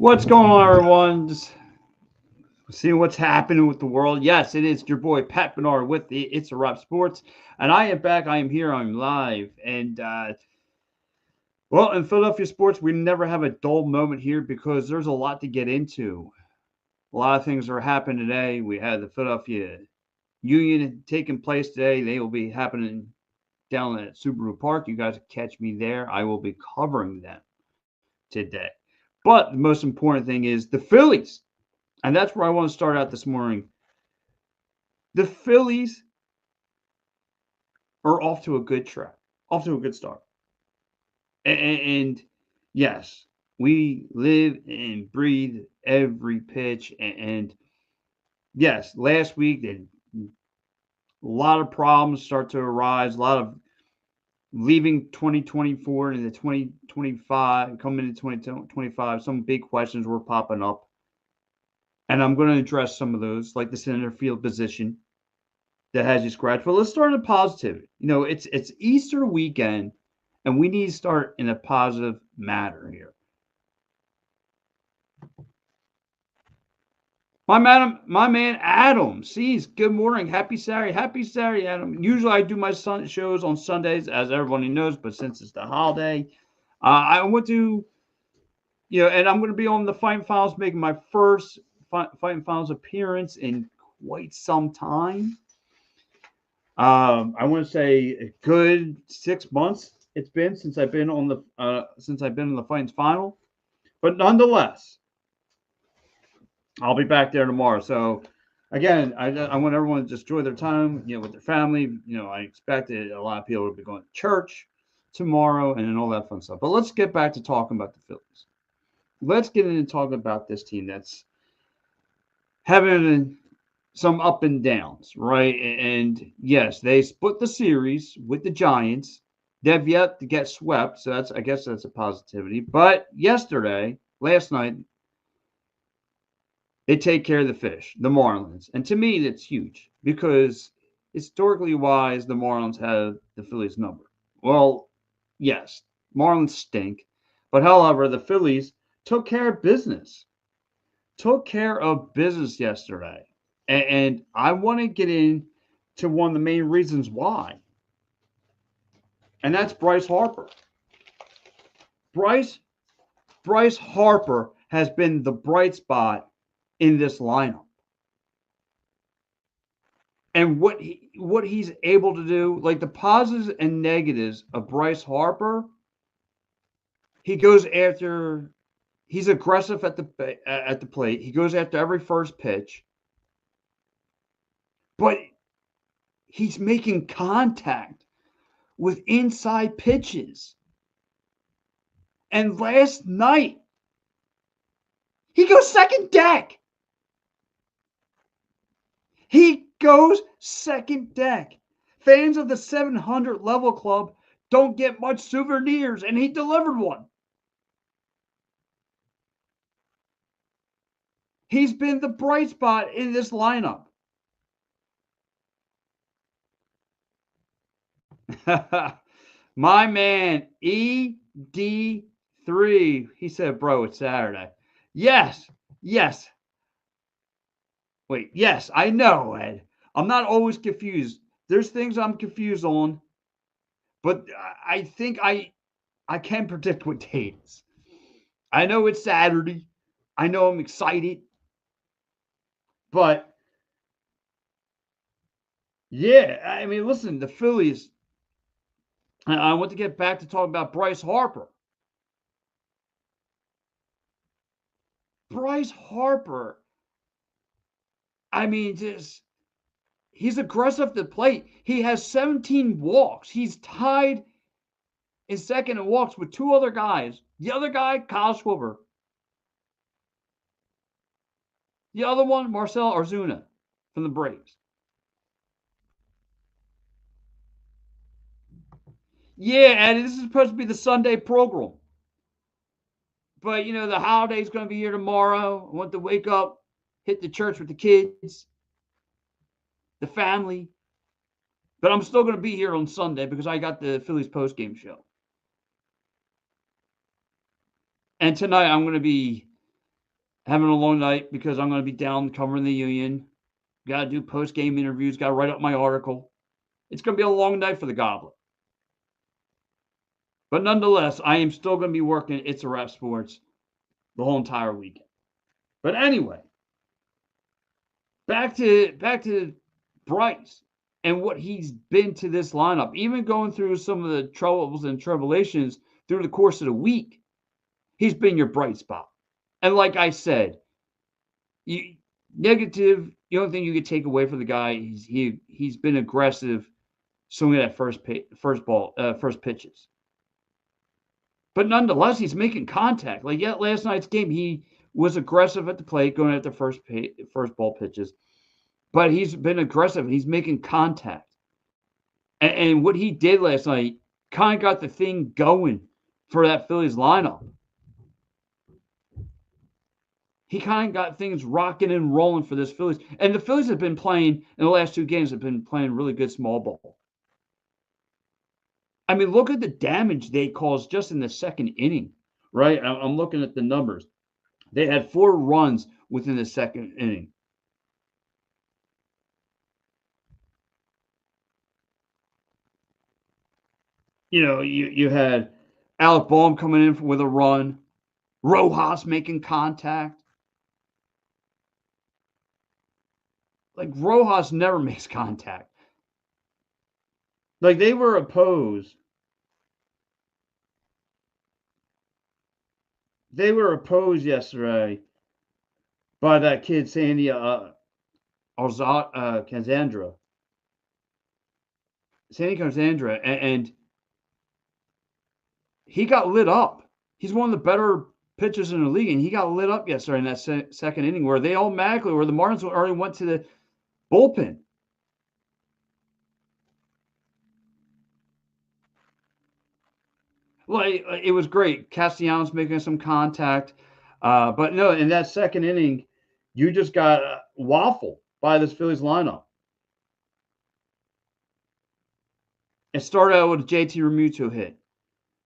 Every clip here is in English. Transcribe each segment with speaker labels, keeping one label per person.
Speaker 1: What's going on, everyone? Just seeing what's happening with the world. Yes, it is your boy Pat Bernard with the It's a Wrap Sports, and I am back. I am here. I'm live, and well, in Philadelphia sports, we never have a dull moment here because there's a lot to get into. A lot of things are happening today. We had the Philadelphia Union taking place today. They will be happening down at Subaru Park. You guys catch me there. I will be covering them today. But the most important thing is the Phillies. And that's where I want to start out this morning. The Phillies are off to a good track, off to a good start. And yes, we live and breathe every pitch. And yes, last week, a lot of problems start to arise, a lot of leaving 2024 into 2025, coming into 2025, some big questions were popping up. And I'm going to address some of those, like the center field position that has you scratched. But let's start in positivity. It's Easter weekend, and we need to start in a positive matter here. My man Adam sees. Good morning, happy Saturday, Adam. Usually I do my shows on Sundays, as everybody knows, but since it's the holiday, I want to, and I'm going to be on the Fighting Finals, making my first Fighting Finals appearance in quite some time. I want to say a good 6 months it's been since I've been on the Fighting Final, but nonetheless, I'll be back there tomorrow. So again, I want everyone to just enjoy their time, with their family. I expect a lot of people will be going to church tomorrow and all that fun stuff. But let's get back to talking about the Phillies. Let's get into talking about this team that's having some up and downs, right? And yes, they split the series with the Giants. They've yet to get swept, so I guess that's a positivity. But last night, they take care of the fish, the Marlins. And to me, that's huge because historically wise, the Marlins have the Phillies number. Well, yes, Marlins stink. But however, the Phillies took care of business. Yesterday. And I want to get into one of the main reasons why. And that's Bryce Harper. Bryce Harper has been the bright spot in this lineup. And what he's able to do, like the positives and negatives of Bryce Harper, he goes after. He's aggressive at the plate. He goes after every first pitch, but he's making contact with inside pitches. And last night, he goes second deck. Fans of the 700 level club don't get much souvenirs, and he delivered one. He's been the bright spot in this lineup. My man, ED3, he said, bro, it's Saturday. Yes. Wait, yes, I know, Ed. I'm not always confused. There's things I'm confused on, but I think I can predict what day it is. I know it's Saturday. I know I'm excited. But, yeah, I mean, listen, the Phillies, I want to get back to talking about Bryce Harper. Bryce Harper, I mean, he's aggressive at the plate. He has 17 walks. He's tied in second in walks with two other guys. The other guy, Kyle Schwarber. The other one, Marcell Ozuna from the Braves. Yeah, and this is supposed to be the Sunday program. But, the holiday's going to be here tomorrow. I want to wake up, hit the church with the kids, the family. But I'm still going to be here on Sunday because I got the Phillies postgame show. And tonight I'm going to be having a long night because I'm going to be down covering the Union. Got to do post game interviews. Got to write up my article. It's going to be a long night for the Goblet. But nonetheless, I am still going to be working It's a Wrap Sports the whole entire weekend. But anyway, back to Bryce and what he's been to this lineup, even going through some of the troubles and tribulations through the course of the week. He's been your bright spot. And like I said, negative. The only thing you could take away from the guy is he's been aggressive swinging at first pitches. But nonetheless, he's making contact. Like last night's game, he was aggressive at the plate, going at the first ball pitches. But he's been aggressive. He's making contact. And what he did last night kind of got the thing going for that Phillies lineup. He kind of got things rocking and rolling for this Phillies. And the Phillies have been playing, in the last two games, have been playing really good small ball. I mean, look at the damage they caused just in the second inning, right? I'm looking at the numbers. They had 4 runs within the second inning. You had Alec Boehm coming in with a run, Rojas making contact. Like, Rojas never makes contact. Like, they were opposed. They were opposed yesterday by that kid, Sandy Cassandra. Sandy Cassandra, and he got lit up. He's one of the better pitchers in the league, and he got lit up yesterday in that second inning where the Marlins already went to the bullpen. Well, it was great. Castellanos making some contact. But no, in that second inning, you just got waffled by this Phillies lineup. It started out with a JT Realmuto hit.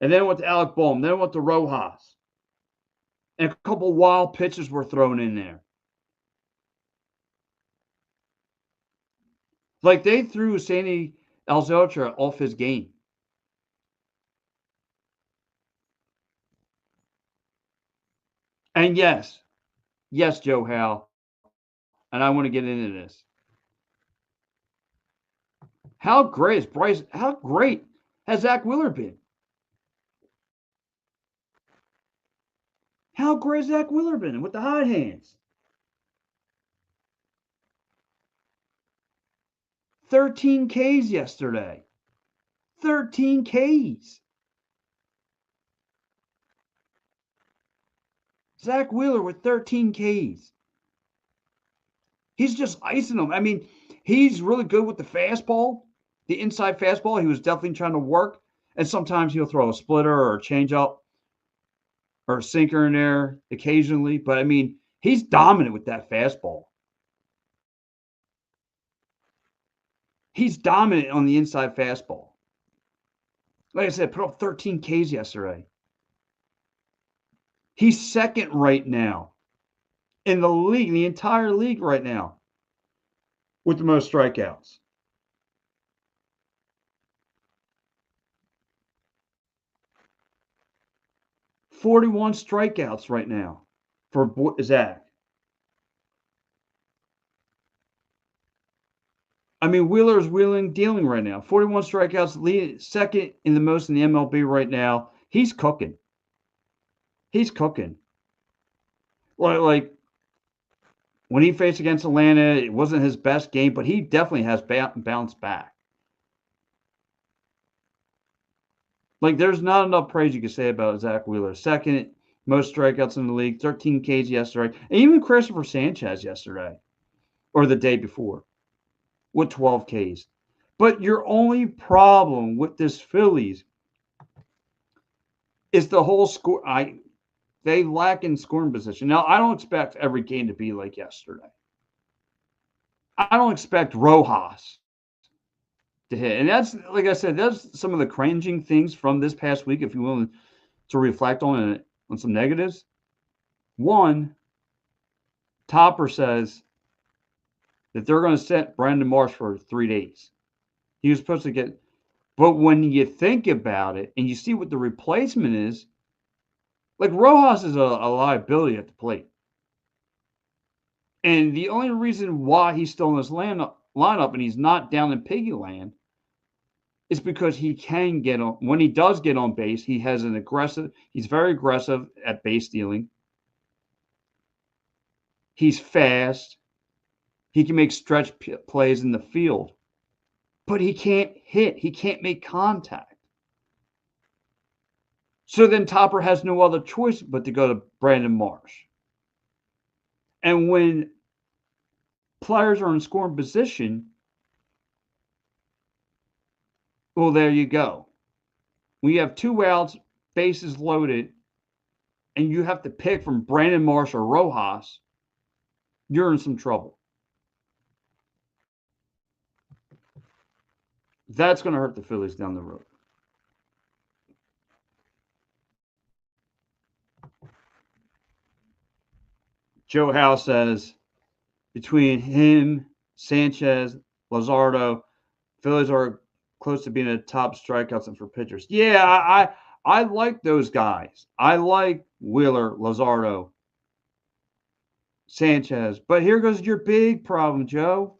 Speaker 1: And then it went to Alec Boehm. Then it went to Rojas. And a couple wild pitches were thrown in there. Like, they threw Sandy Alcantara off his game. And yes, Joe Hal, and I want to get into this. How great has Zach Wheeler been? How great has Zach Wheeler been with the hot hands? 13 Ks yesterday. 13 Ks. Zach Wheeler with 13 Ks. He's just icing them. I mean, he's really good with the fastball, the inside fastball. He was definitely trying to work. And sometimes he'll throw a splitter or a changeup or a sinker in there occasionally. But, I mean, he's dominant with that fastball. He's dominant on the inside fastball. Like I said, put up 13 Ks yesterday. He's second right now in the league, the entire league right now, with the most strikeouts. "41 strikeouts right now for Zach." I mean, Wheeler's wheeling, dealing right now. 41 strikeouts, second in the most in the MLB right now. He's cooking. He's cooking. Like when he faced against Atlanta, it wasn't his best game, but he definitely has bounced back. Like, there's not enough praise you can say about Zach Wheeler. Second most strikeouts in the league, 13 Ks yesterday. And even Christopher Sanchez yesterday, or the day before, with 12 Ks. But your only problem with this Phillies is the whole score. They lack in scoring position. Now, I don't expect every game to be like yesterday. I don't expect Rojas to hit. And that's, like I said, that's some of the cringing things from this past week, if you're willing to reflect on some negatives. One, Topper says that they're going to set Brandon Marsh for 3 days. He was supposed to get, but when you think about it and you see what the replacement is, like Rojas is a liability at the plate. And the only reason why he's still in this lineup and he's not down in piggy land is because he can get on. When he does get on base, he has an aggressive, he's very aggressive at base stealing. He's fast. He can make stretch plays in the field, but he can't hit. He can't make contact. So then Topper has no other choice but to go to Brandon Marsh. And when players are in scoring position, well, there you go. When you have 2 outs, bases loaded, and you have to pick from Brandon Marsh or Rojas, you're in some trouble. That's going to hurt the Phillies down the road. Joe Howe says between him, Sanchez, Lazardo, Phillies are close to being a top strikeouts and for pitchers. Yeah, I like those guys. I like Wheeler, Lazardo, Sanchez. But here goes your big problem, Joe.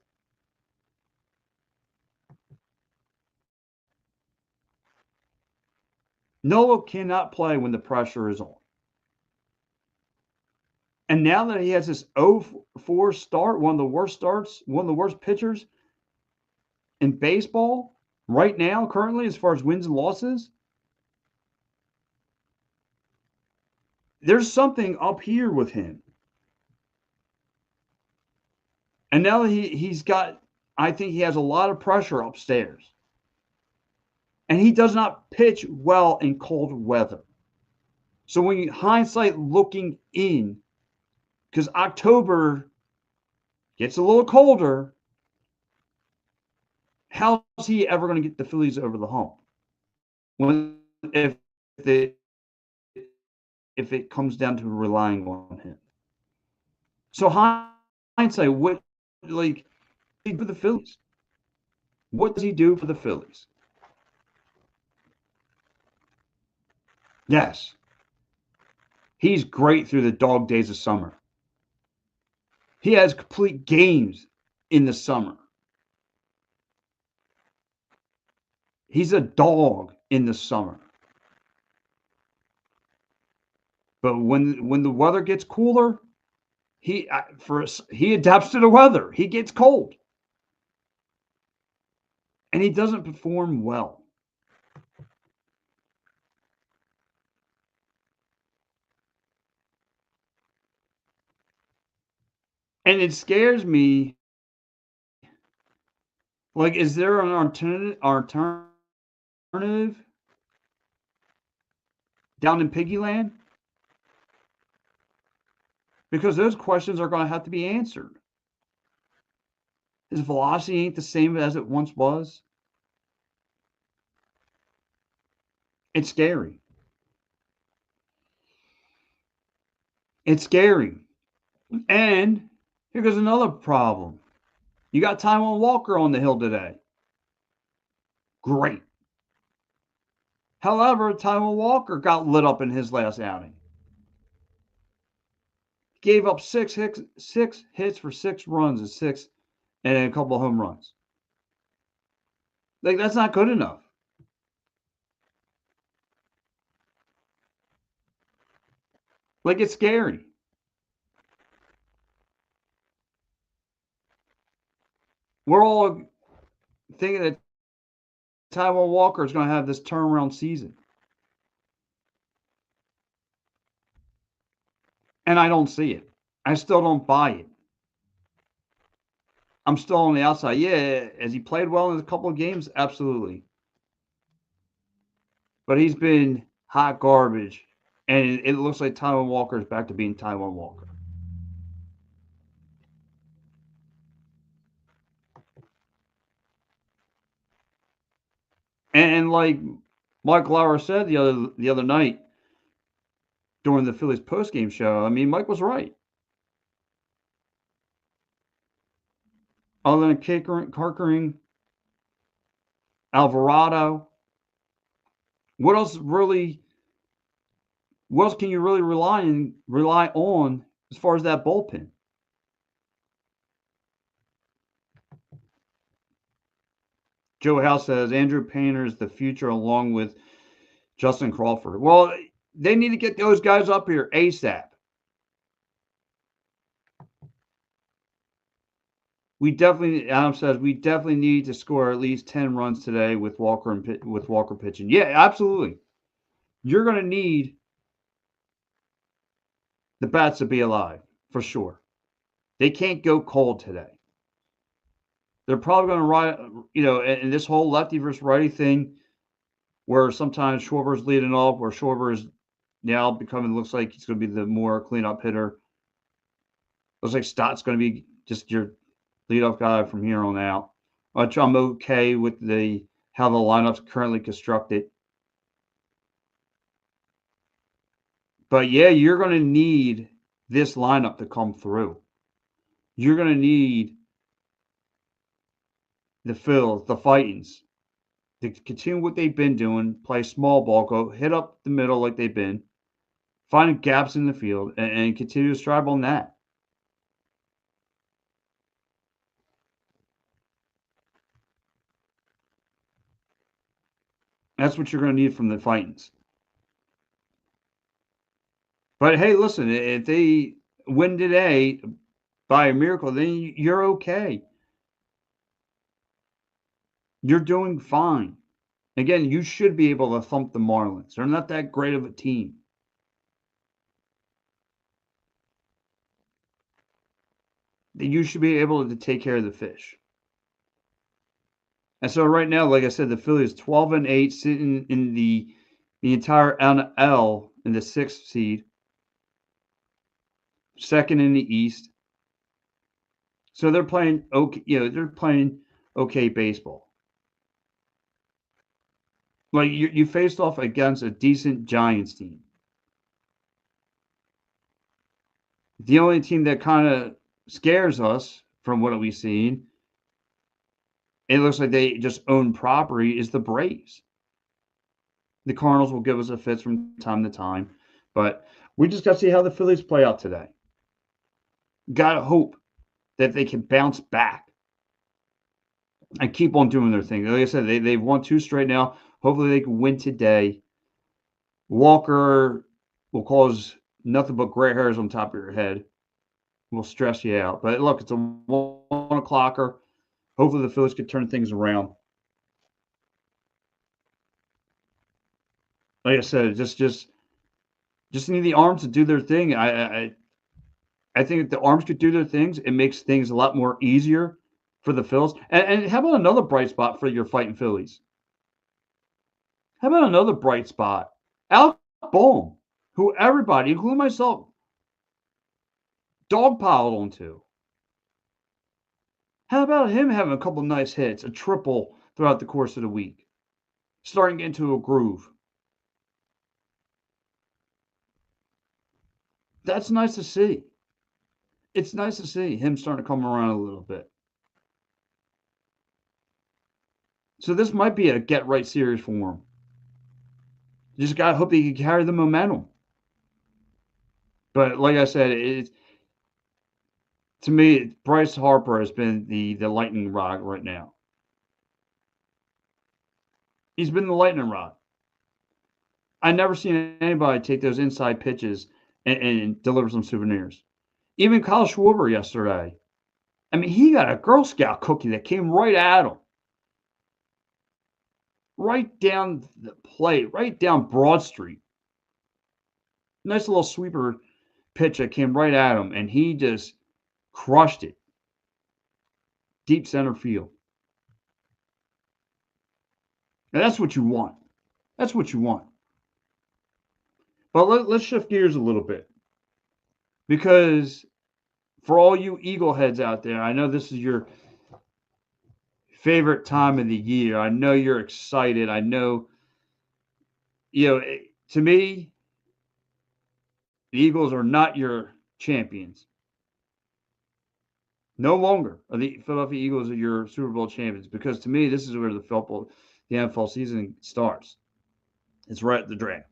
Speaker 1: Nola cannot play when the pressure is on. And now that he has this 0-4 start, one of the worst starts, one of the worst pitchers in baseball right now, currently, as far as wins and losses, there's something up here with him. And now that he's got, I think he has a lot of pressure upstairs. And he does not pitch well in cold weather. So when you hindsight looking in, because October gets a little colder, how's he ever going to get the Phillies over the hump? When if it comes down to relying on him. So hindsight, what like for the Phillies? What does he do for the Phillies? Yes. He's great through the dog days of summer. He has complete games in the summer. He's a dog in the summer. But when the weather gets cooler, he adapts to the weather. He gets cold. And he doesn't perform well. And it scares me. Like, is there an alternative down in Piggyland? Because those questions are going to have to be answered. His velocity ain't the same as it once was. It's scary. It's scary. And here goes another problem. You got Taijuan Walker on the hill today. Great. However, Taijuan Walker got lit up in his last outing. Gave up six hits for 6 runs and a couple of home runs. Like, that's not good enough. Like, it's scary. We're all thinking that Taijuan Walker is going to have this turnaround season. And I don't see it. I still don't buy it. I'm still on the outside. Yeah, has he played well in a couple of games? Absolutely. But he's been hot garbage. And it looks like Taijuan Walker is back to being Taijuan Walker. And like Mike Lauer said the other night during the Phillies postgame show, I mean, Mike was right. other than Kirkering, Alvarado. What else really? What else can you really rely on as far as that bullpen? Joe House says Andrew Painter is the future along with Justin Crawford. Well, they need to get those guys up here ASAP. Adam says we definitely need to score at least 10 runs today with Walker pitching. Yeah, absolutely. You're going to need the bats to be alive for sure. They can't go cold today. They're probably going to ride, in this whole lefty versus righty thing, where sometimes Schwarber's leading off, where Schwarber is now looks like he's going to be the more cleanup hitter. Looks like Stott's going to be just your leadoff guy from here on out, which I'm okay with how the lineup's currently constructed. But yeah, you're going to need this lineup to come through. You're going to need the Phils, the Fightins, to continue what they've been doing, play small ball, go hit up the middle like they've been, find gaps in the field, and continue to strive on that. That's what you're going to need from the Fightins. But hey, listen, if they win today by a miracle, then you're okay. You're doing fine. Again, you should be able to thump the Marlins. They're not that great of a team. You should be able to take care of the fish. And so right now, like I said, the Phillies 12-8, sitting in the entire NL in the 6th seed, second in the East. So they're playing okay. They're playing okay baseball. Like you faced off against a decent Giants team. The only team that kind of scares us from what we've seen, it looks like they just own property, is the Braves. The Cardinals will give us a fits from time to time, but we just got to see how the Phillies play out today. Got to hope that they can bounce back and keep on doing their thing. Like I said, they've won 2 straight now. Hopefully they can win today. Walker will cause nothing but gray hairs on top of your head. Will stress you out. But look, it's a 1 o'clocker. Hopefully the Phillies can turn things around. Like I said, just need the arms to do their thing. I think if the arms could do their things, it makes things a lot more easier for the Phils. And how about another bright spot for your fighting Phillies? How about another bright spot? Alec Bohm, who everybody, including myself, dogpiled onto. How about him having a couple nice hits, a triple throughout the course of the week, starting into a groove? That's nice to see. It's nice to see him starting to come around a little bit. So this might be a get right series for him. You just gotta hope he can carry the momentum. But like I said, to me, Bryce Harper has been the lightning rod right now. He's been the lightning rod. I never seen anybody take those inside pitches and deliver some souvenirs. Even Kyle Schwarber yesterday. I mean, he got a Girl Scout cookie that came right at him. Right down the plate, right down Broad Street. Nice little sweeper pitch that came right at him, and he just crushed it. Deep center field. And that's what you want. That's what you want. But let's shift gears a little bit. Because for all you Eagle heads out there, I know this is your favorite time of the year. I know you're excited. I know, to me, the Eagles are not your champions. No longer are the Philadelphia Eagles are your Super Bowl champions because to me, this is where the NFL season starts. It's right at the draft.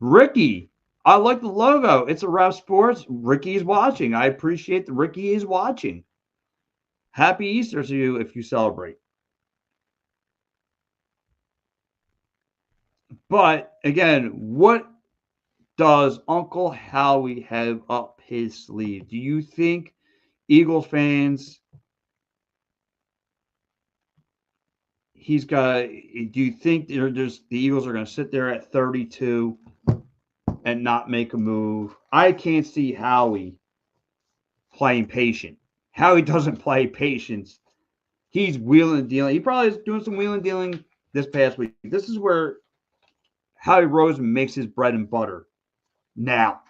Speaker 1: Ricky, I like the logo. It's a Rap Sports. Ricky is watching. I appreciate that Ricky is watching. Happy Easter to you if you celebrate. But again, what does Uncle Howie have up his sleeve? Do you think Eagles fans he's got do you think there's the Eagles are going to sit there at 32 and not make a move? I can't see Howie playing patient. Howie doesn't play patience. He's wheeling and dealing. He probably is doing some wheeling and dealing this past week. This is where Howie Roseman makes his bread and butter now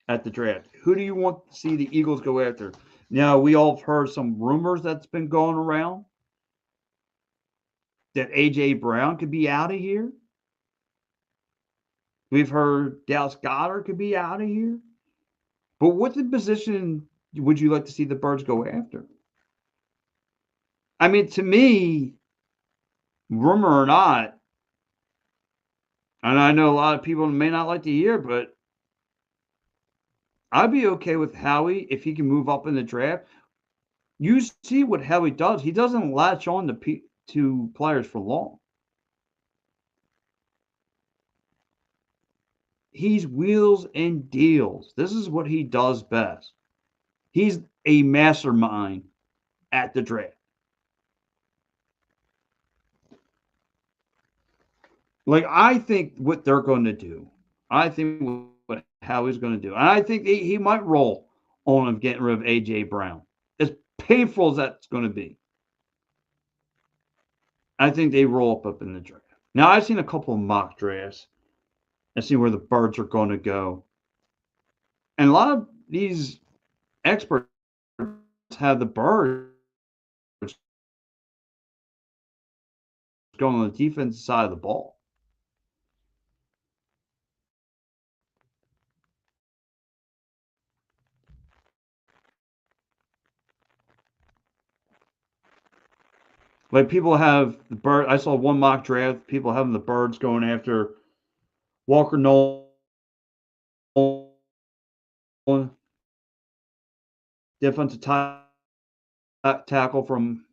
Speaker 1: at the draft. Who do you want to see the Eagles go after? Now, we all have heard some rumors that's been going around that A.J. Brown could be out of here. We've heard Dallas Goedert could be out of here. But what the position would you like to see the Birds go after? I mean, to me, rumor or not, and I know a lot of people may not like to hear, but I'd be okay with Howie if he can move up in the draft. You see what Howie does. He doesn't latch on to players for long. He's wheels and deals. This is what he does best. He's a mastermind at the draft. Like I think what they're going to do, I think what Howie's going to do, and I think he might roll on him getting rid of AJ Brown. As painful as that's going to be, I think they roll up in the draft. Now I've seen a couple of mock drafts and see where the Birds are going to go, and a lot of these experts have the Birds going on the defensive side of the ball. Like people have the bird. I saw one mock draft. People having the Birds going after Walker Nolan, defensive tackle from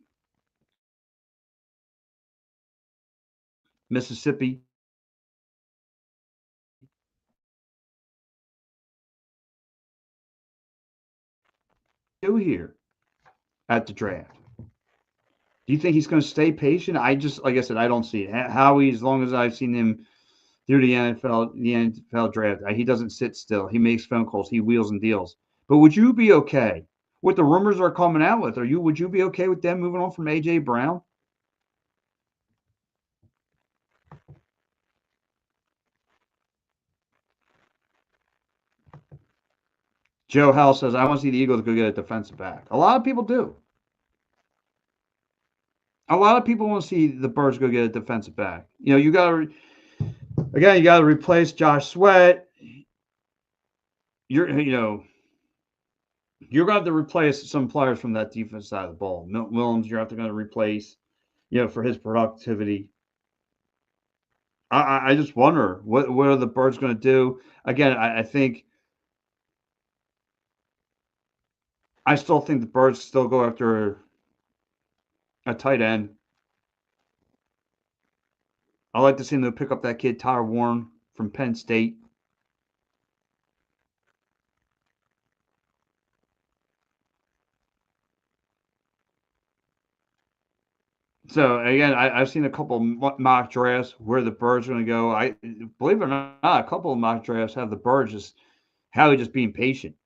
Speaker 1: Mississippi. Do here at the draft. Do you think he's going to stay patient? I just, like I said, I don't see it. Howie, as long as I've seen him through the NFL draft, he doesn't sit still. He makes phone calls. He wheels and deals. But would you be okay? What the rumors are coming out with? Would you be okay with them moving on from AJ Brown? Joe Howe says, I want to see the Eagles go get a defensive back. A lot of people do. A lot of people want to see the Birds go get a defensive back. You got to you got to replace Josh Sweat. You're going to have to replace some players from that defense side of the ball. Milton Williams, you're going to replace, for his productivity. I just wonder what are the Birds going to do? Again, I think I still think the Birds still go after a tight end. I like to see them pick up that kid Tyler Warren from Penn State. So again, I've seen a couple mock drafts where the Birds are going to go. I believe it or not, a couple of mock drafts have the Birds just Howie just being patient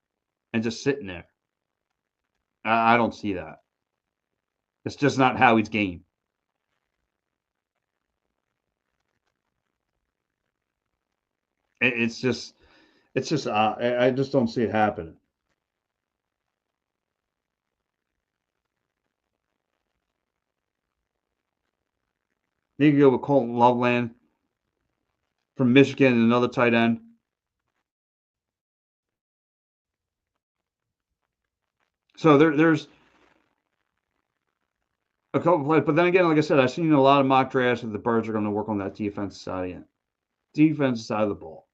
Speaker 1: and just sitting there. I don't see that. It's just not Howie's game. It's just I just don't see it happening. You can go with Colton Loveland from Michigan, another tight end. So there's a couple plays, but then again, like I said, I've seen a lot of mock drafts that the Birds are going to work on that defensive side of the ball,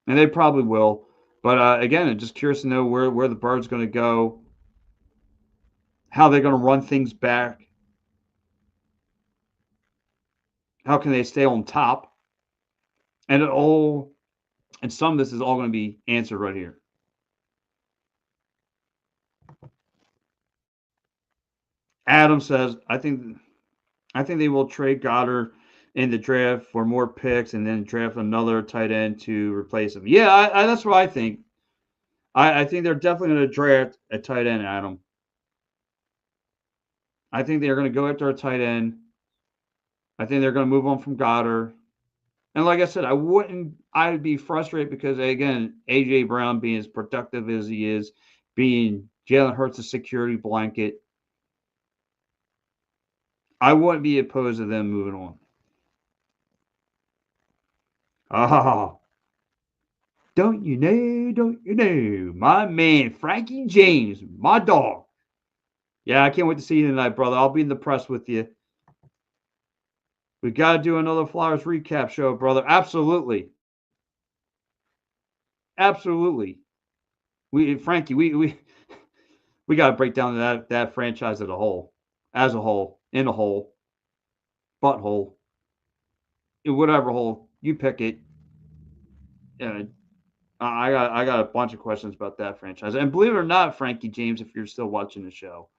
Speaker 1: and they probably will. But again, I'm just curious to know where the Birds are going to go, how they're going to run things back, how can they stay on top, and some of this is all going to be answered right here. Adam says, I think they will trade Goddard in the draft for more picks and then draft another tight end to replace him. Yeah, that's what I think. I think they're definitely going to draft a tight end, Adam. I think they're going to go after a tight end. I think they're going to move on from Goddard. And like I said, I'd be frustrated because, again, A.J. Brown being as productive as he is, being Jalen Hurts' a security blanket, I wouldn't be opposed to them moving on. Ah, don't you know? Don't you know? My man, Frankie James, my dog. Yeah, I can't wait to see you tonight, brother. I'll be in the press with you. We got to do another Flyers recap show, brother. Absolutely. Absolutely. Frankie, we got to break down that franchise as a whole, in a hole, butthole, in whatever hole you pick it. Uh, I got a bunch of questions about that franchise, and believe it or not, Frankie James, if you're still watching the show,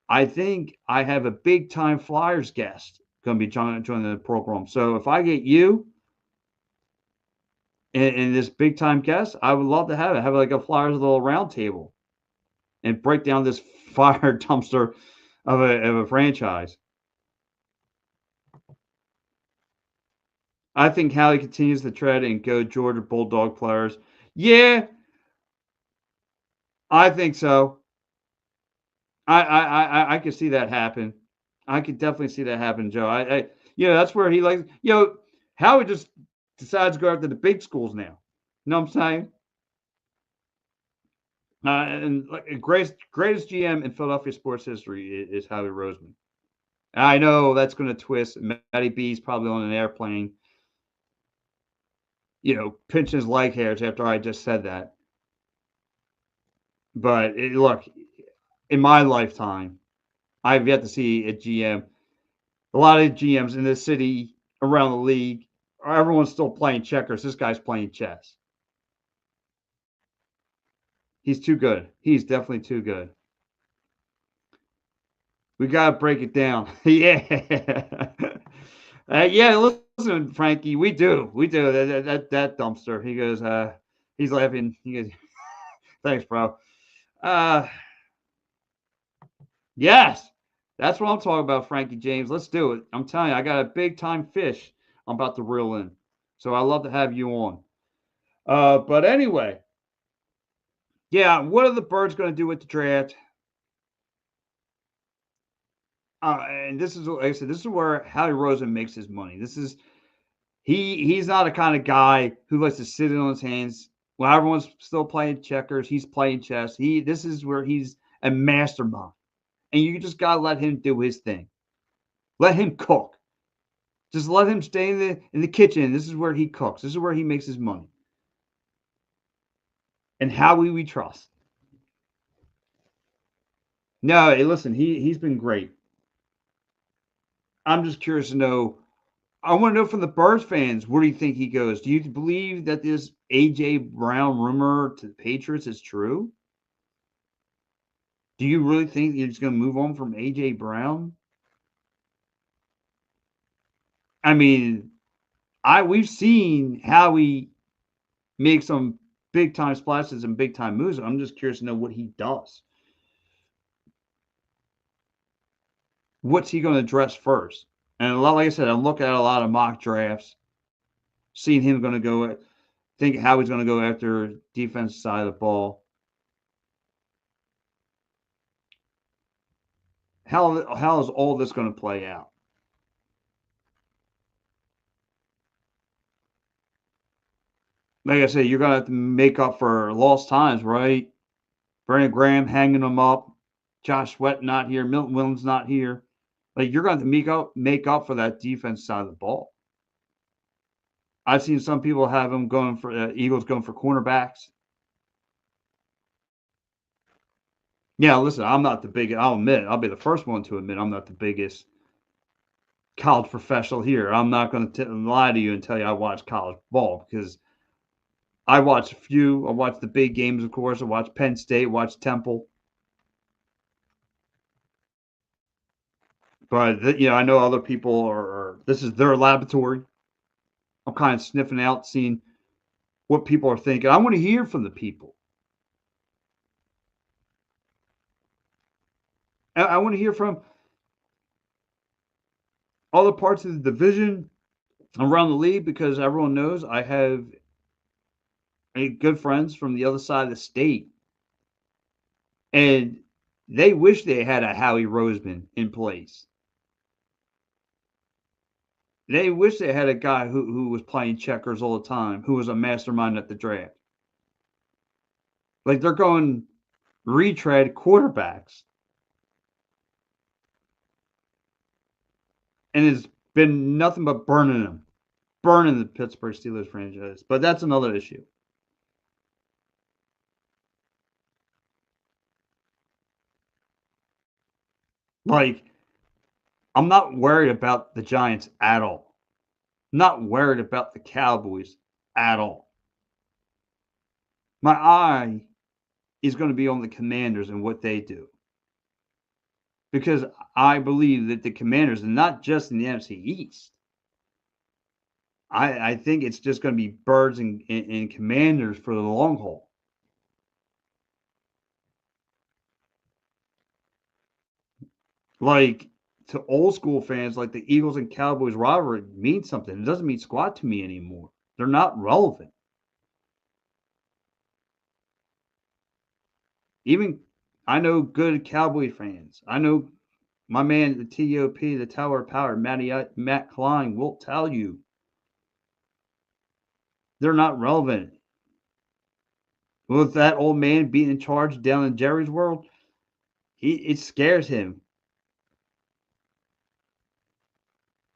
Speaker 1: I think I have a big time Flyers guest going to be joining the program. So if I get you and this big time guest, I would love to have like a Flyers little round table and break down this fire dumpster of a franchise. I think Hallie continues to tread and go Georgia Bulldog players. Yeah, I think so. I could see that happen. I could definitely see that happen, Joe. That's where he likes. Howard just decides to go after the big schools now. You know what I'm saying? And like greatest GM in Philadelphia sports history is Howie Roseman. And I know that's going to twist. Matty B's probably on an airplane, pinching his leg hairs after I just said that. But look, in my lifetime, I've yet to see a GM. A lot of GMs in this city, around the league, everyone's still playing checkers. This guy's playing chess. He's too good. He's definitely too good. We got to break it down. Yeah. Yeah, listen, Frankie, we do. We do. That dumpster. He goes, he's laughing. He goes, thanks, bro. Uh, yes. That's what I'm talking about, Frankie James. Let's do it. I'm telling you, I got a big time fish I'm about to reel in. So I love to have you on. But anyway, yeah, what are the Birds going to do with the draft? And this is, like I said, this is where Howie Rosen makes his money. He's not a kind of guy who likes to sit in on his hands while everyone's still playing checkers. He's playing chess. This is where he's a mastermind, and you just gotta let him do his thing. Let him cook. Just let him stay in the kitchen. This is where he cooks. This is where he makes his money. And Howie we trust. No, hey, listen, he's been great. I'm just curious to know. I want to know from the Birds fans, where do you think he goes? Do you believe that this AJ Brown rumor to the Patriots is true? Do you really think he's going to move on from AJ Brown? I mean, we've seen how he makes some big time splashes and big time moves. I'm just curious to know what he does. What's he going to address first? And like I said, I'm looking at a lot of mock drafts, seeing him going to go. Think how he's going to go after defense side of the ball. How is all this going to play out? Like I said, you're going to have to make up for lost times, right? Brandon Graham hanging them up. Josh Sweat not here. Milton Williams not here. Like you're going to make up for that defense side of the ball. I've seen some people have them going for Eagles going for cornerbacks. Yeah, listen, I'm not the biggest. I'll admit, I'll be the first one to admit I'm not the biggest college professional here. I'm not going to lie to you and tell you I watch college ball because I watch a few. I watch the big games, of course. I watch Penn State, watch Temple. But I know other people are. This is their laboratory. I'm kind of sniffing out, seeing what people are thinking. I want to hear from the people. I want to hear from other parts of the division around the league because everyone knows I have good friends from the other side of the state, and they wish they had a Howie Roseman in place. They wish they had a guy who was playing checkers all the time, who was a mastermind at the draft. Like they're going retread quarterbacks, and it's been nothing but burning them, burning the Pittsburgh Steelers franchise. But that's another issue. Like I'm not worried about the Giants at all. I'm not worried about the Cowboys at all. My eye is going to be on the Commanders and what they do. Because I believe that the Commanders, and not just in the NFC East, I think it's just going to be Birds and Commanders for the long haul. Like to old school fans, like the Eagles and Cowboys rivalry means something. It doesn't mean squat to me anymore. They're not relevant. Even I know good Cowboy fans. I know my man, the TOP, the Tower of Power, Matt Klein, will tell you they're not relevant. With that old man being in charge down in Jerry's world, it scares him.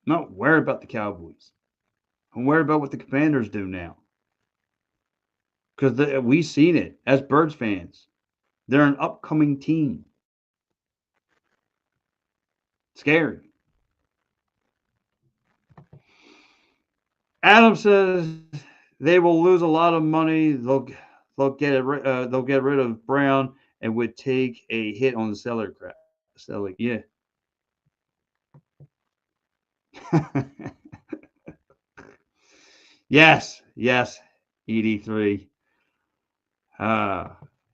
Speaker 1: I'm not worried about the Cowboys. I'm worried about what the Commanders do now because we've seen it as Birds fans. They're an upcoming team. Scary. Adam says they will lose a lot of money. They'll get rid of Brown and would take a hit on the salary crap. So yeah. yes, ED3. Uh,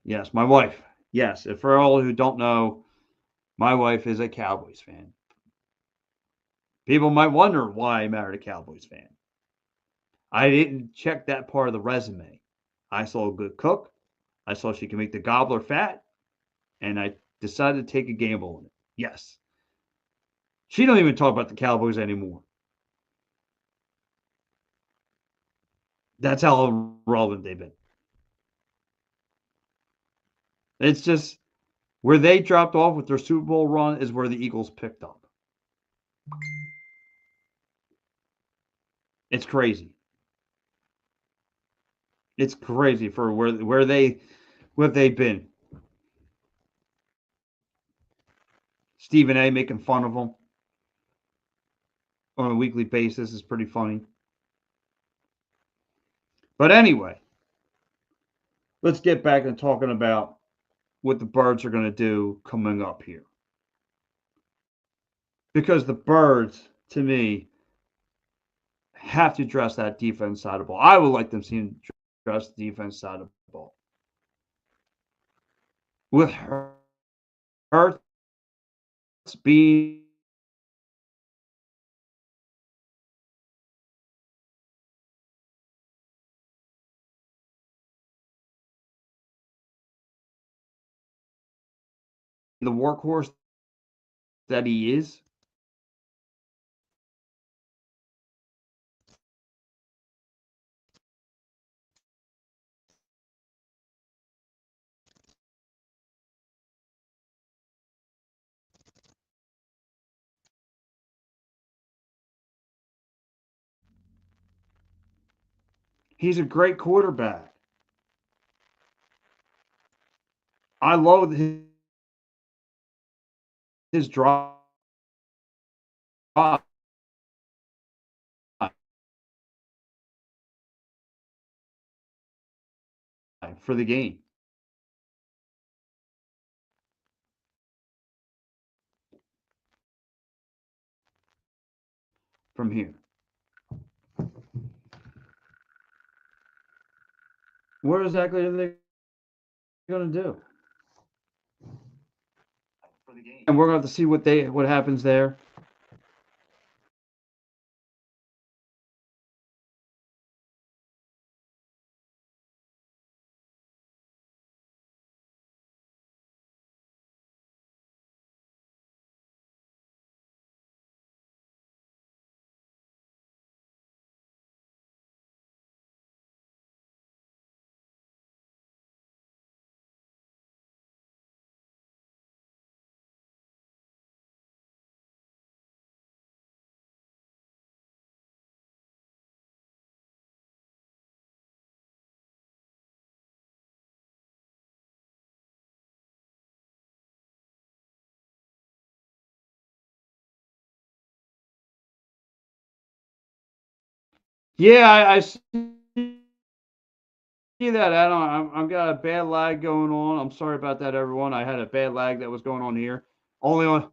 Speaker 1: yes, my wife. Yes, and for all who don't know, my wife is a Cowboys fan. People might wonder why I married a Cowboys fan. I didn't check that part of the resume. I saw a good cook. I saw she can make the gobbler fat, and I decided to take a gamble on it. Yes. She don't even talk about the Cowboys anymore. That's how relevant they've been. It's just where they dropped off with their Super Bowl run is where the Eagles picked up. It's crazy. It's crazy for where they've been. Stephen A. making fun of them on a weekly basis is pretty funny. But anyway, let's get back to talking about what the Birds are going to do coming up here. Because the Birds, to me, have to address that defense side of the ball. I would like them to address the defense side of the ball. With Hurts being the workhorse that he is, He's a great quarterback. I love his drive for the game from here. What exactly are they going to do? And we're going to have to see what happens there. Yeah, I see that, Adam. I've got a bad lag going on. I'm sorry about that, everyone. I had a bad lag that was going on here. Only on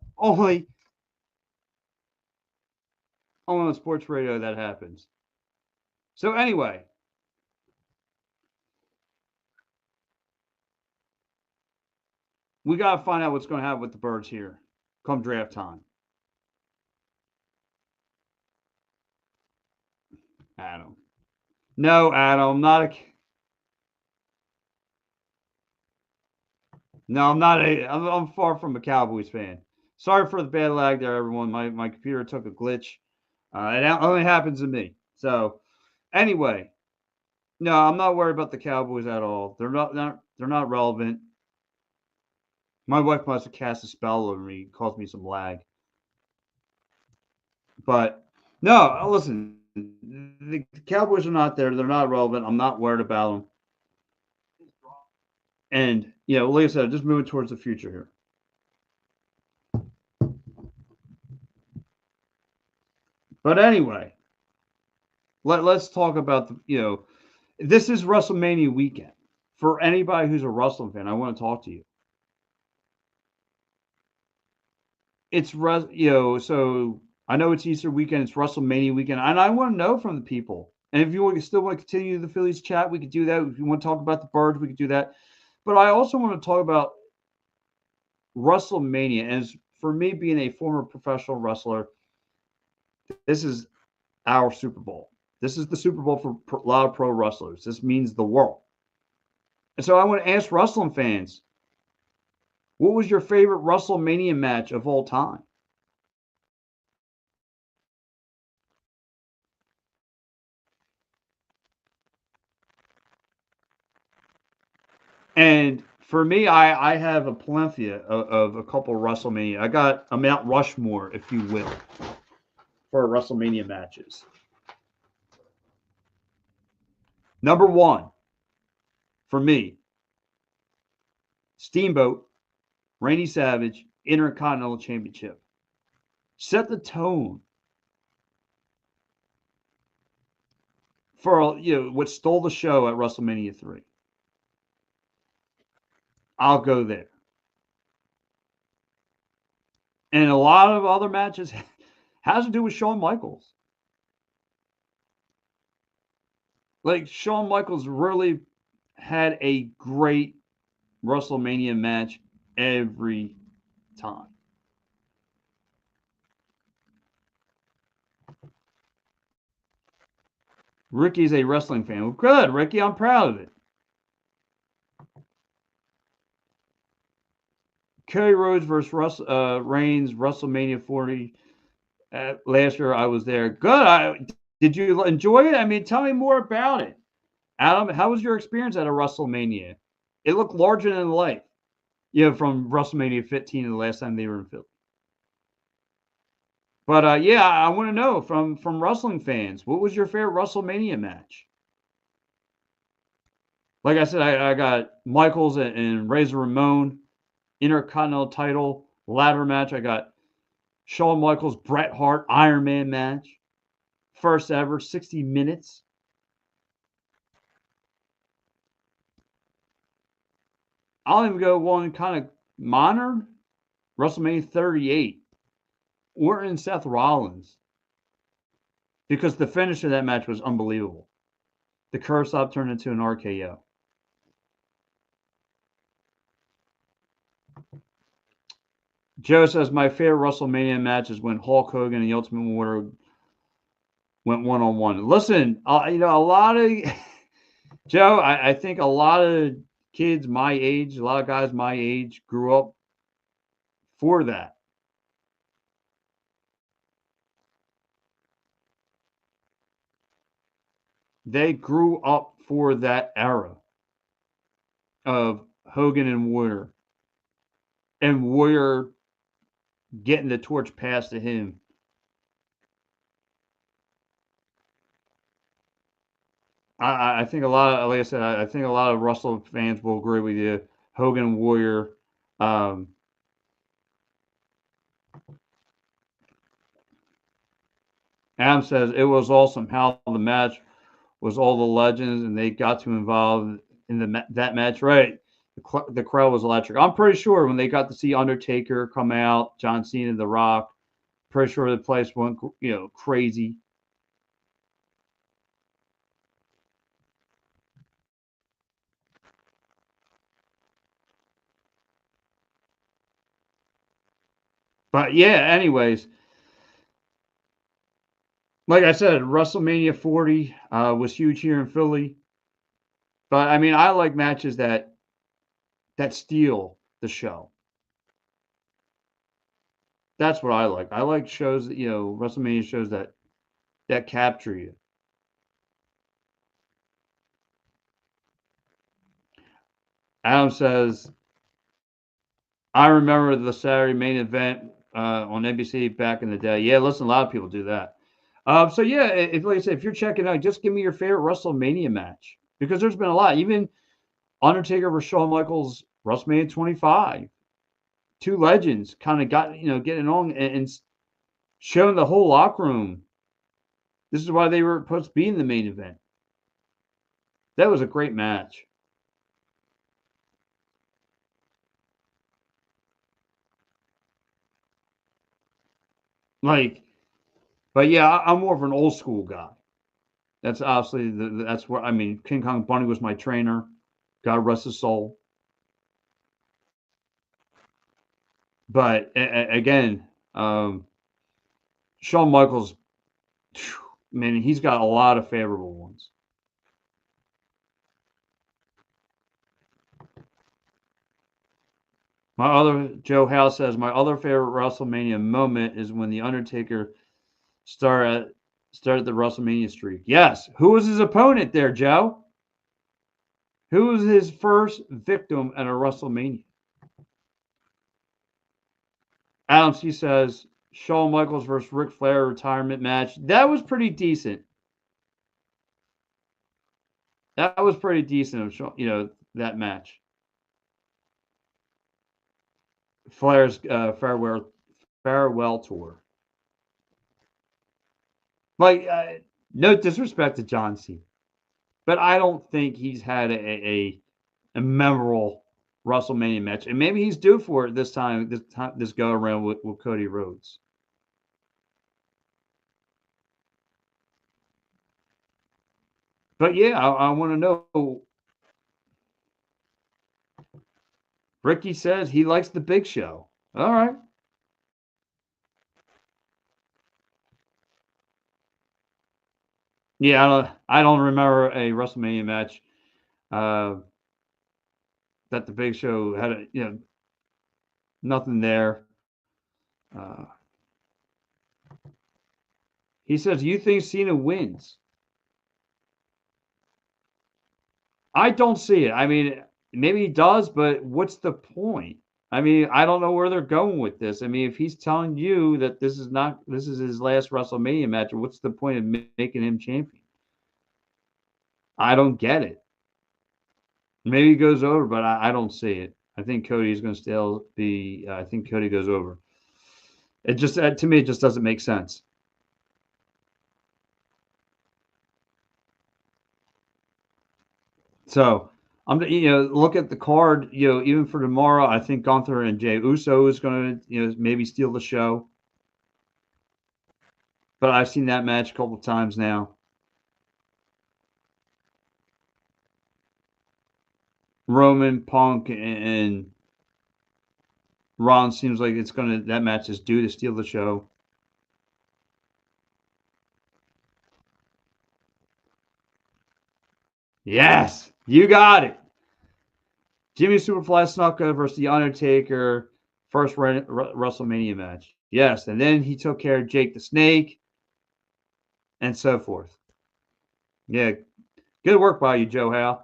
Speaker 1: sports radio that happens. So anyway, we got to find out what's going to happen with the birds here come draft time. Adam. No, Adam, not a. No, I'm not a. I'm far from a Cowboys fan. Sorry for the bad lag there, everyone. My computer took a glitch. It only happens to me. So anyway, no, I'm not worried about the Cowboys at all. They're not relevant. My wife must have cast a spell over me, caused me some lag. But no, listen, the Cowboys are not there. They're not relevant. I'm not worried about them. And like I said, just moving towards the future here. But anyway, let's talk about this is WrestleMania weekend. For anybody who's a wrestling fan, I want to talk to you. So I know it's Easter weekend, it's WrestleMania weekend, and I want to know from the people. And if you still want to continue the Phillies chat, we could do that. If you want to talk about the birds, we could do that. But I also want to talk about WrestleMania. As for me, being a former professional wrestler, this is our Super Bowl. This is the Super Bowl for a lot of pro wrestlers. This means the world. And so I want to ask wrestling fans, what was your favorite WrestleMania match of all time? And for me, I have a plethora of a couple of WrestleMania. I got a Mount Rushmore, if you will, for WrestleMania matches. Number one, for me, Steamboat, Randy Savage, Intercontinental Championship. Set the tone for what stole the show at WrestleMania 3. I'll go there. And a lot of other matches has to do with Shawn Michaels. Like Shawn Michaels really had a great WrestleMania match every time. Ricky's a wrestling fan. Well, good, Ricky. I'm proud of it. Cody Rhodes versus Reigns, WrestleMania 40. Last year I was there. Good. Did you enjoy it? I mean, tell me more about it. Adam, how was your experience at a WrestleMania? It looked larger than life. From WrestleMania 15 to the last time they were in Philly. But yeah, I want to know from wrestling fans, what was your favorite WrestleMania match? Like I said, I got Michaels and Razor Ramon Intercontinental title ladder match. I got Shawn Michaels Bret Hart Iron Man match, first ever 60 minutes. I'll even go one kind of modern WrestleMania 38. Orton and Seth Rollins because the finish of that match was unbelievable. The curve stop turned into an RKO. Joe says my favorite WrestleMania match is when Hulk Hogan and the Ultimate Warrior went one on one. Listen, a lot of Joe, I think a lot of kids my age, a lot of guys my age grew up for that. They grew up for that era of Hogan and Warrior getting the torch passed to him. I think a lot of, like I said, I think a lot of Russell fans will agree with you. Hogan Warrior. Um, Adam says it was awesome how the match was all the legends and they got to involve in that match. Right, the crowd was electric. I'm pretty sure when they got to see Undertaker come out, John Cena, The Rock, pretty sure the place went crazy. But yeah, anyways, like I said, WrestleMania 40 was huge here in Philly. But I mean, I like matches that steal the show. That's what I like. I like shows that WrestleMania shows that capture you. Adam says, I remember the Saturday main event on NBC back in the day. Yeah, listen, a lot of people do that. So yeah, if like I said, if you're checking out, just give me your favorite WrestleMania match because there's been a lot. Even Undertaker versus Shawn Michaels, WrestleMania 25. Two legends kind of got getting on and showing the whole locker room. This is why they were supposed to be in the main event. That was a great match. Like, but yeah, I'm more of an old school guy. That's obviously that's where I mean King Kong Bunny was my trainer. God rest his soul. But again, Shawn Michaels, man, he's got a lot of favorable ones. My other Joe House says my other favorite WrestleMania moment is when the Undertaker started started the WrestleMania streak. Yes, who was his opponent there, Joe? Who was his first victim at a WrestleMania? Adam C says Shawn Michaels versus Ric Flair retirement match. That was pretty decent. That was pretty decent. That match. Flair's farewell tour. Like, no disrespect to John Cena, but I don't think he's had a memorable WrestleMania match, and maybe he's due for it this time. This go around with Cody Rhodes. But yeah, I want to know. Ricky says he likes the Big Show. All right. Yeah, I don't remember a WrestleMania match uh, that the Big Show had nothing there. Uh, he says you think Cena wins. I don't see it. I mean, maybe he does, but what's the point? I mean, I don't know where they're going with this. I mean, if he's telling you that this is his last WrestleMania match, what's the point of making him champion? I don't get it. Maybe he goes over, but I don't see it. I think Cody is going to still be. I think Cody goes over. It just to me, it just doesn't make sense. So look at the card. Even for tomorrow, I think Gunther and Jey Uso is going to, maybe steal the show. But I've seen that match a couple of times now. Roman, Punk, and Ron seems like that match is due to steal the show. Yes, you got it. Jimmy Superfly Snuka versus The Undertaker, first WrestleMania match. Yes, and then he took care of Jake the Snake, and so forth. Yeah, good work by you, Joe Howe.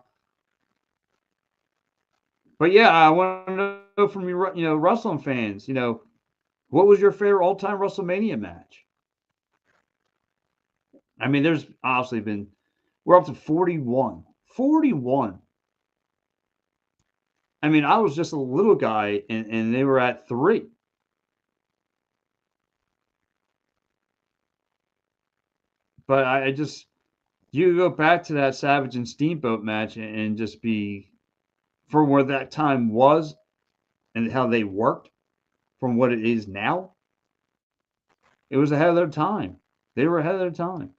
Speaker 1: But yeah, I want to know from you, wrestling fans, what was your favorite all-time WrestleMania match? I mean, there's obviously been, we're up to 41. 41. I mean, I was just a little guy, and they were at 3. But I just, you go back to that Savage and Steamboat match and just be, for where that time was and how they worked from what it is now, it was ahead of their time. They were ahead of their time.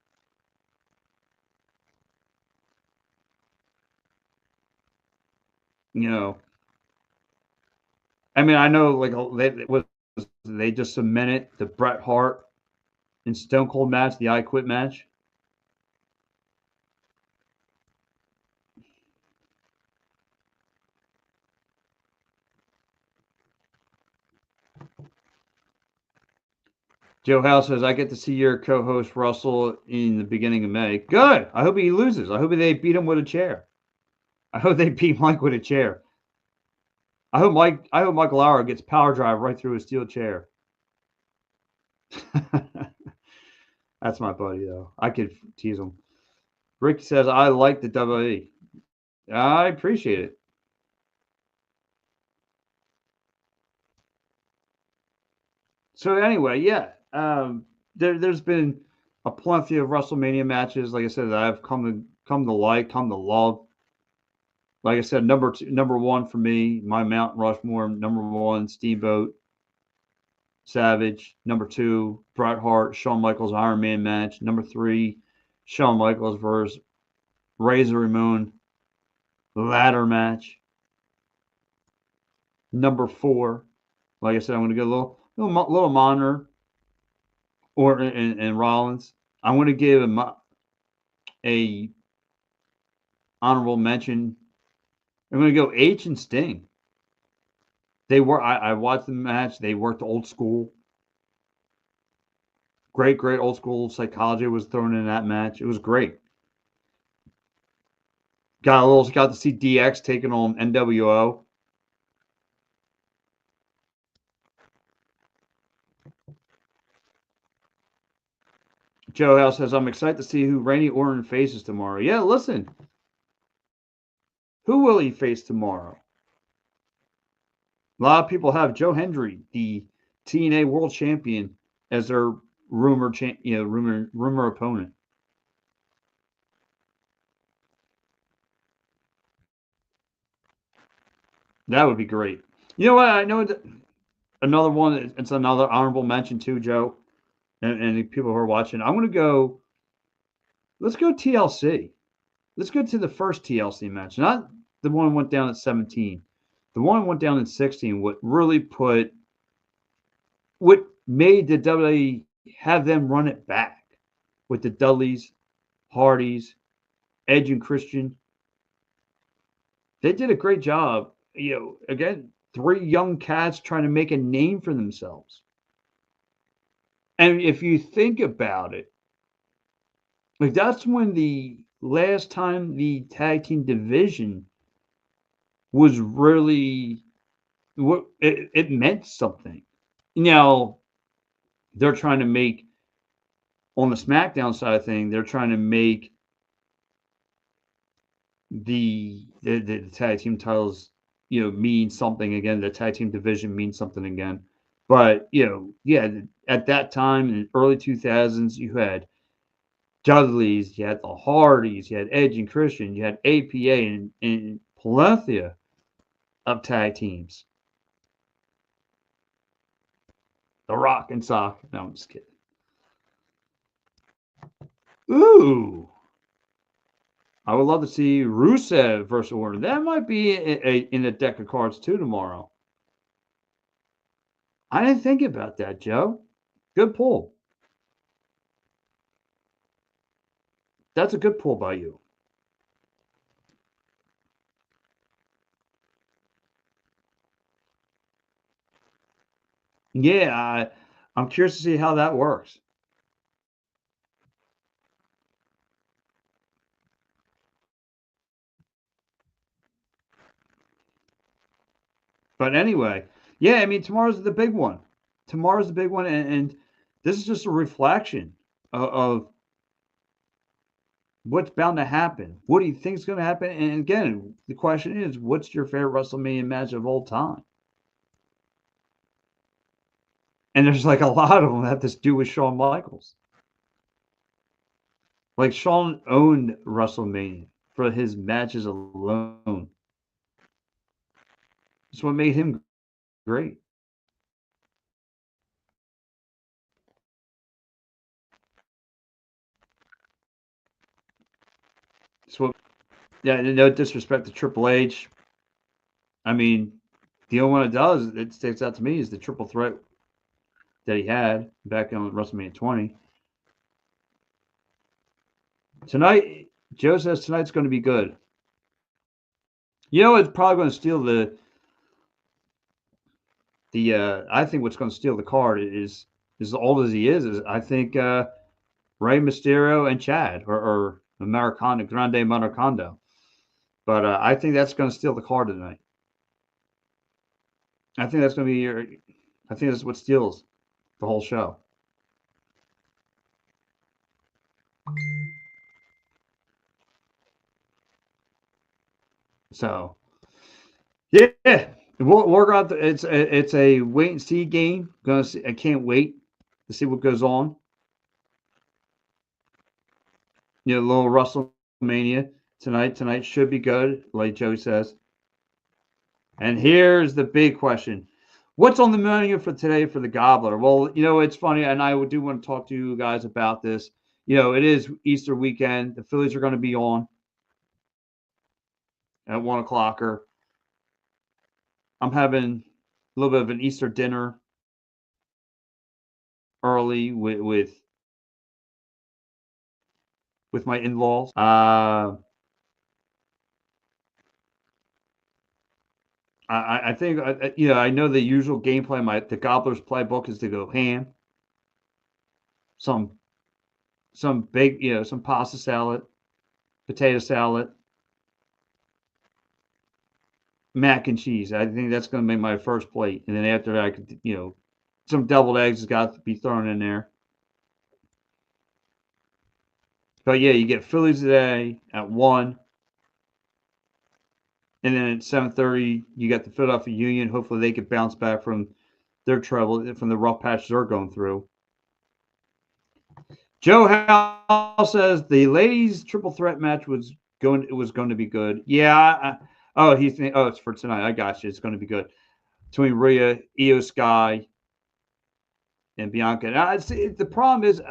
Speaker 1: You know, I mean, I know like they just cemented the Bret Hart and Stone Cold match, the I Quit match. Joe House says, I get to see your co host Russell in the beginning of May. Good. I hope he loses. I hope they beat him with a chair. I hope they beat Mike with a chair. I hope Mike Lauer gets power drive right through a steel chair. That's my buddy though. I could tease him. Rick says, I like the WWE. I appreciate it. So anyway, yeah. There's been a plenty of WrestleMania matches, like I said, that I've come to like, come to love. Like I said, number one for me, my Mount Rushmore. Number one, Steamboat, Savage. Number two, Bret Hart, Shawn Michaels Iron Man match. Number three, Shawn Michaels versus Razor Ramon ladder match. Number four, like I said, I'm going to go little monitor or and Rollins. I'm going to give him a honorable mention. I'm going to go H and Sting. They were. I watched the match. They worked old school. Great old school psychology was thrown in that match. It was great. Got to see DX taking on NWO. Joe House says, I'm excited to see who Randy Orton faces tomorrow. Yeah, listen. Who will he face tomorrow? A lot of people have Joe Hendry, the TNA World Champion, as their rumor opponent. That would be great. You know what? I know another one. It's another honorable mention too, Joe, and the people who are watching. I'm going to go. Let's go TLC. Let's go to the first TLC match, not the one went down at 17. The one went down at 16. What made the WWE have them run it back with the Dudleys, Hardys, Edge and Christian. They did a great job. Again, 3 young cats trying to make a name for themselves. And if you think about it, like that's when the last time the tag team division was really what it meant something. Now they're trying to make on the SmackDown side of thing, they're trying to make the tag team titles, mean something again. The tag team division means something again. But yeah, at that time in the early 2000s, you had Dudley's, you had the Hardys, you had Edge and Christian, you had APA and plethora of tag teams. The Rock and Sock. No, I'm just kidding. Ooh, I would love to see Rusev versus Orton. That might be in a deck of cards too tomorrow. I didn't think about that, Joe. Good pull. That's a good pull by you. Yeah, I'm curious to see how that works. But anyway, yeah, I mean, tomorrow's the big one. Tomorrow's the big one, and this is just a reflection of what's bound to happen. What do you think is going to happen? And again, the question is, what's your favorite WrestleMania match of all time? And there's like a lot of them that have to do with Shawn Michaels. Like Shawn owned WrestleMania for his matches alone. It's what made him great. It's what, yeah, no disrespect to Triple H. I mean, the only one it does that sticks out to me is the triple threat that he had back on WrestleMania 20. Tonight, Joe says tonight's going to be good. It's probably going to steal the. I think what's going to steal the card is as old as he is I think Rey Mysterio and Chad or Americano Grande Americano. But I think that's going to steal the card tonight. I think that's going to be your. I think that's what steals the whole show. So yeah, we're going to. It's a wait and see game. Gonna see, I can't wait to see what goes on. A little WrestleMania tonight. Tonight should be good, like Joey says. And here's the big question. What's on the menu for today for the Gobbler? Well, it's funny, and I do want to talk to you guys about this. It is Easter weekend. The Phillies are going to be on at 1 o'clocker. I'm having a little bit of an Easter dinner early with my in-laws. I think I know the usual game plan. The Gobbler's playbook is to go ham, some big some pasta salad, potato salad, mac and cheese. I think that's going to make my first plate, and then after that, I could some deviled eggs has got to be thrown in there. But yeah, you get Phillies today at 1, and then at 7:30 you got the Philadelphia Union. Hopefully they could bounce back from their trouble from the rough patch they're going through. Joe Howe says the ladies triple threat match was going to be good. Yeah. It's for tonight. I got you. It's going to be good between Rhea, Io Sky, and Bianca. And see, the problem is,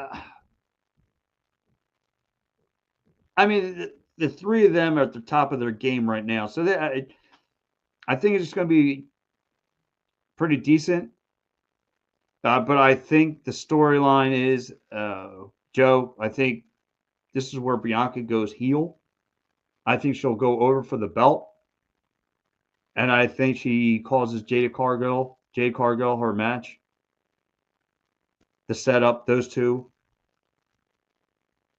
Speaker 1: I mean, the three of them are at the top of their game right now. So I think it's just going to be pretty decent. But I think the storyline is, Joe, I think this is where Bianca goes heel. I think she'll go over for the belt. And I think she causes Jade Cargill, her match to set up those two.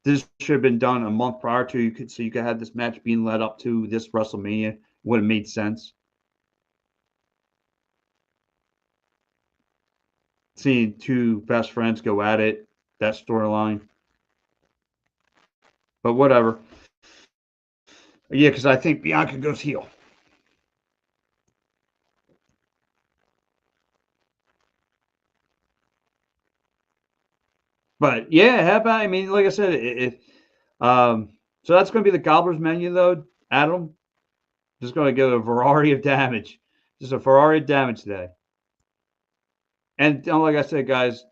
Speaker 1: This should have been done a month prior to so you could have this match being led up to this WrestleMania. Would have made sense. Seeing two best friends go at it, that storyline. But whatever. Yeah, because I think Bianca goes heel. But yeah, how about? I mean, like I said, so that's going to be the Gobbler's menu, though, Adam. Just going to get a variety of damage, just a variety of damage today. And like I said, guys,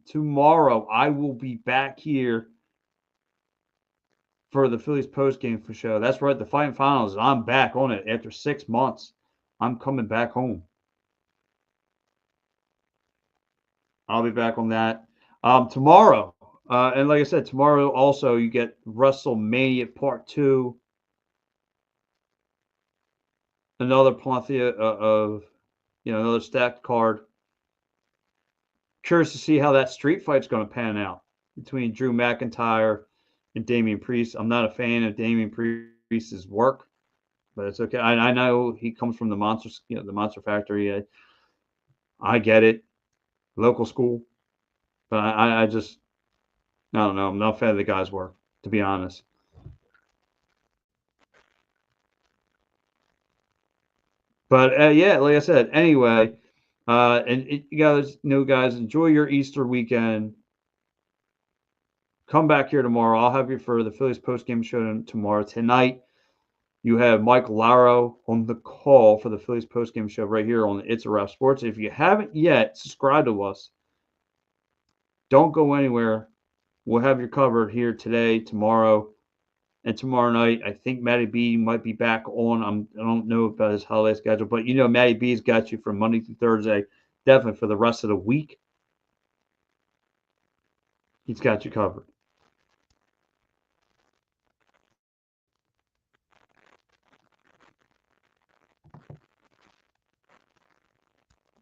Speaker 1: tomorrow I will be back here for the Phillies post game for show. That's right, the fighting finals. I'm back on it after 6 months. I'm coming back home. I'll be back on that tomorrow. And like I said, tomorrow also you get WrestleMania Part Two, another plethora of another stacked card. Curious to see how that street fight's going to pan out between Drew McIntyre and Damian Priest. I'm not a fan of Damian Priest's work, but it's okay. I know he comes from the monster, the Monster Factory. I get it, local school, but I just I don't know. I'm not a fan of the guy's work, to be honest. But yeah, like I said, anyway, you guys know, guys, enjoy your Easter weekend. Come back here tomorrow. I'll have you for the Phillies post game show tomorrow. Tonight, you have Mike Laro on the call for the Phillies post game show right here on It's a Wrap Sports. If you haven't yet, subscribe to us. Don't go anywhere. We'll have you covered here today, tomorrow, and tomorrow night. I think Matty B might be back on. I don't know about his holiday schedule, but Matty B's got you from Monday through Thursday, definitely for the rest of the week. He's got you covered.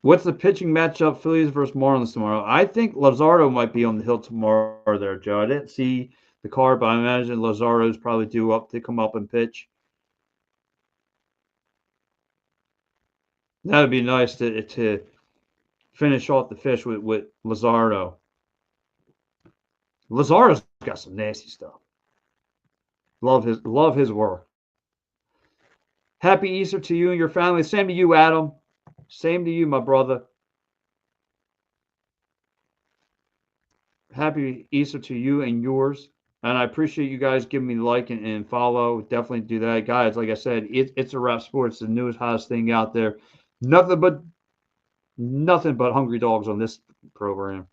Speaker 1: What's the pitching matchup? Phillies versus Marlins tomorrow. I think Lazardo might be on the hill tomorrow there, Joe. I didn't see the card, but I imagine Lazardo's probably due up to come up and pitch. That'd be nice to finish off the fish with Lazardo. Lazardo's got some nasty stuff. Love his work. Happy Easter to you and your family. Same to you, Adam. Same to you, my brother. Happy Easter to you and yours. And I appreciate you guys giving me like and follow. Definitely do that, guys. Like I said, it's a Wrap Sports, the newest hottest thing out there. Nothing but hungry dogs on this program.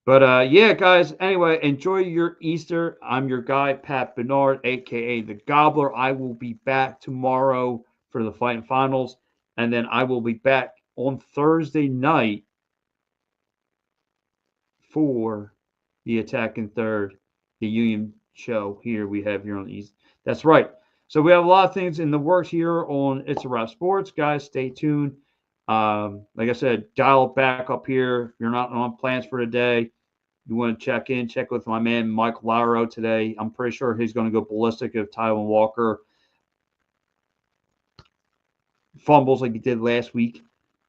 Speaker 1: But yeah, guys. Anyway, enjoy your Easter. I'm your guy, Pat Bernard, aka the Gobbler. I will be back tomorrow for the fighting finals, and then I will be back on Thursday night for the Attacking Third, the Union show here we have here on the East. That's right. So we have a lot of things in the works here on It's a Wrap Sports, guys. Stay tuned. Like I said, dial back up here. If you're not on plans for today, you want to check with my man Mike Laro today. I'm pretty sure he's going to go ballistic if Taiwan Walker fumbles like he did last week.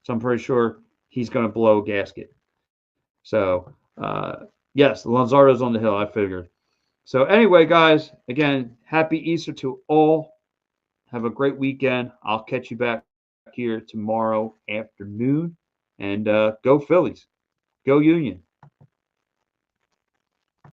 Speaker 1: So I'm pretty sure he's going to blow a gasket. So yes, Lazardo's on the hill. I figured. So anyway, guys, again, happy Easter to all. Have a great weekend. I'll catch you back here tomorrow afternoon. And go Phillies. Go Union.